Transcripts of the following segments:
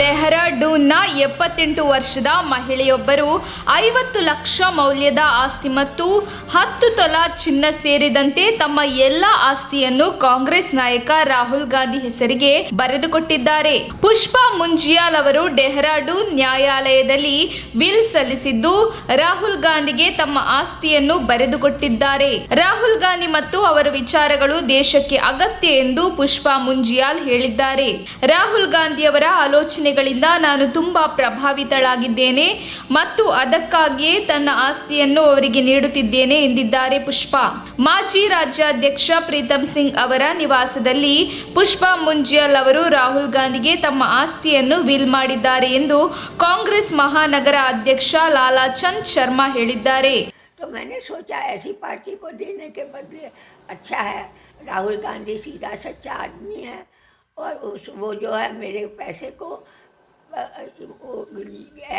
ಡೆಹ್ರಾಡೂನ್ನ 78 ವರ್ಷದ ಮಹಿಳೆಯೊಬ್ಬರು 50 ಲಕ್ಷ ಮೌಲ್ಯದ ಆಸ್ತಿ ಮತ್ತು 10 ತೊಲ ಚಿನ್ನ ಸೇರಿದಂತೆ ತಮ್ಮ ಎಲ್ಲ ಆಸ್ತಿಯನ್ನು ಕಾಂಗ್ರೆಸ್ ನಾಯಕ ರಾಹುಲ್ ಗಾಂಧಿ ಹೆಸರಿಗೆ ಬರೆದುಕೊಟ್ಟಿದ್ದಾರೆ. ಪುಷ್ಪಾ ಮುಂಜಿಯಾಲ್ ಅವರು ಡೆಹ್ರಾಡೂನ್ ನ್ಯಾಯಾಲಯದಲ್ಲಿ ವಿಲ್ ಸಲ್ಲಿಸಿದ್ದು ರಾಹುಲ್ ಗಾಂಧಿಗೆ ತಮ್ಮ ಆಸ್ತಿಯನ್ನು ಬರೆದುಕೊಟ್ಟಿದ್ದಾರೆ. ರಾಹುಲ್ ಗಾಂಧಿ ಮತ್ತು ಅವರ ವಿಚಾರಗಳು ದೇಶಕ್ಕೆ ಅಗತ್ಯ ಎಂದು ಪುಷ್ಪಾ ಮುಂಜಿಯಾಲ್ ಹೇಳಿದ್ದಾರೆ. ರಾಹುಲ್ ಗಾಂಧಿ ಅವರ ಆಲೋಚನೆಗಳಿಂದ ನಾನು ತುಂಬಾ ಪ್ರಭಾವಿತಳಾಗಿದ್ದೇನೆ ಮತ್ತು ಅದಕ್ಕಾಗಿಯೇ ತನ್ನ ಆಸ್ತಿಯನ್ನು ಅವರಿಗೆ ನೀಡುತ್ತಿದ್ದೇನೆ ಎಂದಿದ್ದಾರೆ ಪುಷ್ಪಾ. ಮಾಜಿ ರಾಜ್ಯಾಧ್ಯಕ್ಷ ಪ್ರೀತಮ್ ಸಿಂಗ್ ಅವರ ನಿವಾಸದಲ್ಲಿ ಪುಷ್ಪಾ ಮುಂಜಿಯಾಲ್ ಅವರು ರಾಹುಲ್ ಗಾಂಧಿಗೆ ತಮ್ಮ ಆಸ್ತಿಯನ್ನು ವಿಲ್ ಮಾಡಿದ್ದಾರೆ ಎಂದು ಕಾಂಗ್ರೆಸ್ ಮಹಾನಗರ ಅಧ್ಯಕ್ಷ ಲಾಲಾ ಚಂದ್ ಶರ್ಮಾ ಹೇಳಿದ್ದಾರೆ. तो मैंने सोचा ऐसी पार्टी को देने के बदले अच्छा है, राहुल गांधी सीधा सच्चा आदमी है और वो जो है मेरे पैसे को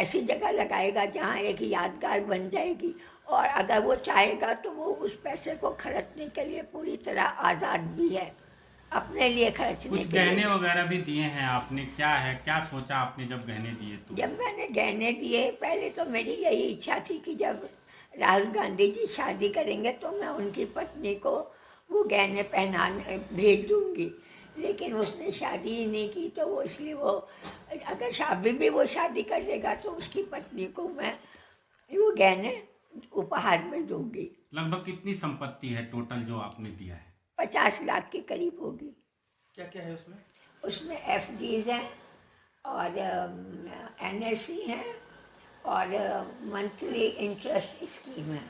ऐसी जगह लगाएगा जहाँ एक यादगार बन जाएगी और अगर वो चाहेगा तो वो उस पैसे को खर्चने के लिए पूरी तरह आज़ाद भी है, अपने लिए खर्चने के लिए। गहने वगैरह भी दिए हैं आपने, क्या है, क्या सोचा आपने जब गहने दिए? तो जब मैंने गहने दिए, पहले तो मेरी यही इच्छा थी कि जब राहुल गांधी जी शादी करेंगे तो मैं उनकी पत्नी को वो गहने पहनाने भेज दूंगी, लेकिन उसने शादी ही नहीं की तो वो इसलिए वो अगर अभी भी वो शादी कर लेगा तो उसकी पत्नी को मैं वो गहने उपहार में दूंगी. लगभग कितनी संपत्ति है टोटल जो आपने दिया है? 50 लाख के करीब होगी. क्या क्या है उसमें? उसमें FDs हैं और NSC हैं और मंथली इंटरेस्ट स्कीम है.